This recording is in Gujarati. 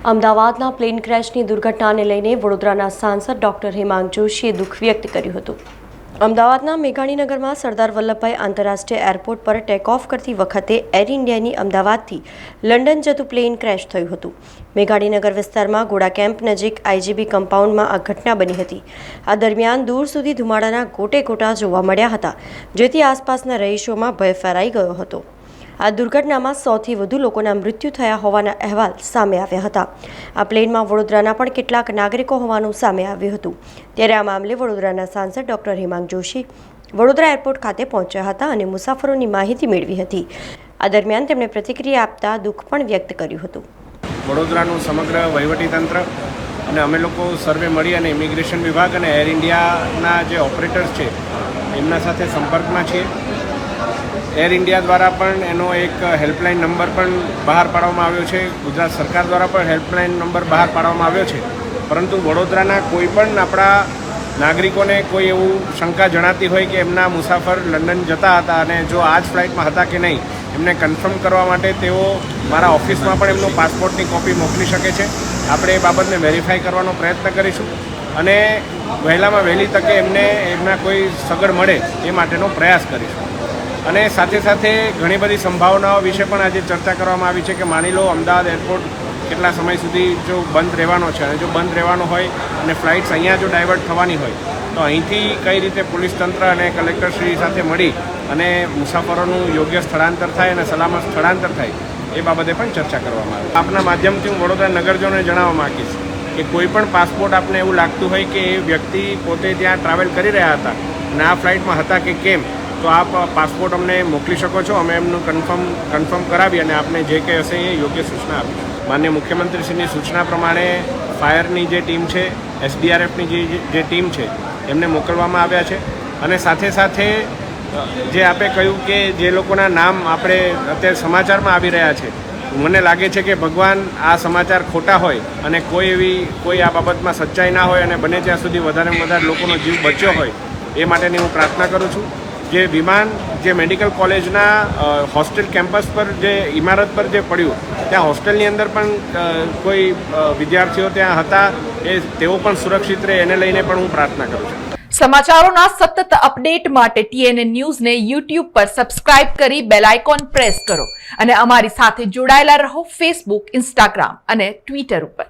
અમદાવાદના પ્લેન ક્રેશની દુર્ઘટનાને લઈને વડોદરાના સાંસદ ડોક્ટર હેમાંગ જોશીએ દુઃખ વ્યક્ત કર્યું હતું। અમદાવાદના મેઘાણીનગરમાં સરદાર વલ્લભભાઈ આંતરરાષ્ટ્રીય એરપોર્ટ પર ટેક ઓફ કરતી વખતે એર ઇન્ડિયાની અમદાવાદથી લંડન જતું પ્લેન ક્રેશ થયું હતું। મેઘાણીનગર વિસ્તારમાં ગોડા કેમ્પ નજીક આઈજીબી કમ્પાઉન્ડમાં આ ઘટના બની હતી। આ દરમિયાન દૂર સુધી ધુમાડાના ગોટે ગોટા જોવા મળ્યા હતા, જેથી આસપાસના રહીશોમાં ભય ફેલાઈ ગયો હતો। આ દુર્ઘટનામાં 100થી વધુ લોકોના મૃત્યુ થયા હોવાના અહેવાલ સામે આવ્યા હતા। આ પ્લેનમાં વડોદરાના પણ કેટલાક નાગરિકો હોવાનું સામે આવ્યું હતું। ત્યારે આ મામલે વડોદરાના સાંસદ ડોક્ટર હેમાંગ જોશી વડોદરા એરપોર્ટ ખાતે પહોંચ્યા હતા અને મુસાફરોની માહિતી મેળવી હતી। આ દરમિયાન તેમણે પ્રતિક્રિયા આપતા દુઃખ પણ વ્યક્ત કર્યું હતું। વડોદરાનું સમગ્ર વહીવટીતંત્ર અને અમે લોકો સર્વે મળી અને ઇમિગ્રેશન વિભાગ અને એર ઇન્ડિયાના જે ઓપરેટર્સ છે એમના સાથે સંપર્કમાં છીએ। એર ઇન્ડિયા દ્વારા પણ એનો એક હેલ્પલાઇન નંબર પણ બહાર પાડવામાં આવ્યો છે। ગુજરાત સરકાર દ્વારા પણ હેલ્પલાઇન નંબર બહાર પાડવામાં આવ્યો છે, પરંતુ વડોદરાના કોઈ પણ આપણા નાગરિકોને કોઈ એવું શંકા જણાતી હોય કે એમના મુસાફર લંડન જતા હતા અને જો આ જ ફ્લાઇટમાં હતા કે નહીં એમને કન્ફર્મ કરવા માટે તેઓ મારા ઓફિસમાં પણ એમનો પાસપોર્ટની કોપી મોકલી શકે છે। આપણે એ બાબતને વેરીફાઈ કરવાનો પ્રયત્ન કરીશું અને વહેલામાં વહેલી તકે એમને એમના કોઈ સગવડ મળે એ માટેનો પ્રયાસ કરીશું। અને સાથે સાથે ઘણી બધી સંભાવનાઓ વિશે પણ આજે ચર્ચા કરવામાં આવી છે કે માની લો અમદાવાદ એરપોર્ટ કેટલા સમય સુધી જો બંધ રહેવાનો છે અને જો બંધ રહેવાનો હોય અને ફ્લાઇટ્સ અહીંયા જો ડાયવર્ટ થવાની હોય તો અહીંથી કઈ રીતે પોલીસ તંત્ર અને કલેક્ટરશ્રી સાથે મળી અને મુસાફરોનું યોગ્ય સ્થળાંતર થાય અને સલામત સ્થળાંતર થાય એ બાબતે પણ ચર્ચા કરવામાં આવી। આપના માધ્યમથી હું વડોદરા નગરજનોને જણાવવા માગીશ કે કોઈ પણ પાસપોર્ટ આપને એવું લાગતું હોય કે એ વ્યક્તિ પોતે ત્યાં ટ્રાવેલ કરી રહ્યા હતા અને આ ફ્લાઇટમાં હતા કે કેમ, તો આપ પાસપોર્ટ અમને મોકલી શકો છો। અમે એમનું કન્ફર્મ કરાવી અને આપને જે કંઈ હશે એ યોગ્ય સૂચના આપીશું। માનનીય મુખ્યમંત્રીશ્રીની સૂચના પ્રમાણે ફાયરની જે ટીમ છે, SDRFની જે ટીમ છે એમને મોકલવામાં આવ્યા છે। અને સાથે સાથે જે આપે કહ્યું કે જે લોકોના નામ આપણે અત્યારે સમાચારમાં આવી રહ્યા છે, મને લાગે છે કે ભગવાન આ સમાચાર ખોટા હોય અને કોઈ આ બાબતમાં સચ્ચાઈ ના હોય અને બને ત્યાં સુધી વધારેમાં વધારે લોકોનો જીવ બચ્યો હોય એ માટેની હું પ્રાર્થના કરું છું। જે વિમાન જે મેડિકલ કોલેજના હોસ્ટેલ કેમ્પસ પર જે ઇમારત પર જે પડ્યું ત્યાં હોસ્ટેલની અંદર પણ કોઈ વિદ્યાર્થીઓ ત્યાં હતા, તેઓ પણ સુરક્ષિત રહે એને લઈને પણ હું પ્રાર્થના કરું છું। સમાચારોના સતત અપડેટ માટે TNN ન્યૂઝને YouTube પર સબસ્ક્રાઇબ કરી બેલ આઇકોન પ્રેસ કરો અને અમારી સાથે જોડાયેલા રહો Facebook, Instagram અને Twitter ઉપર।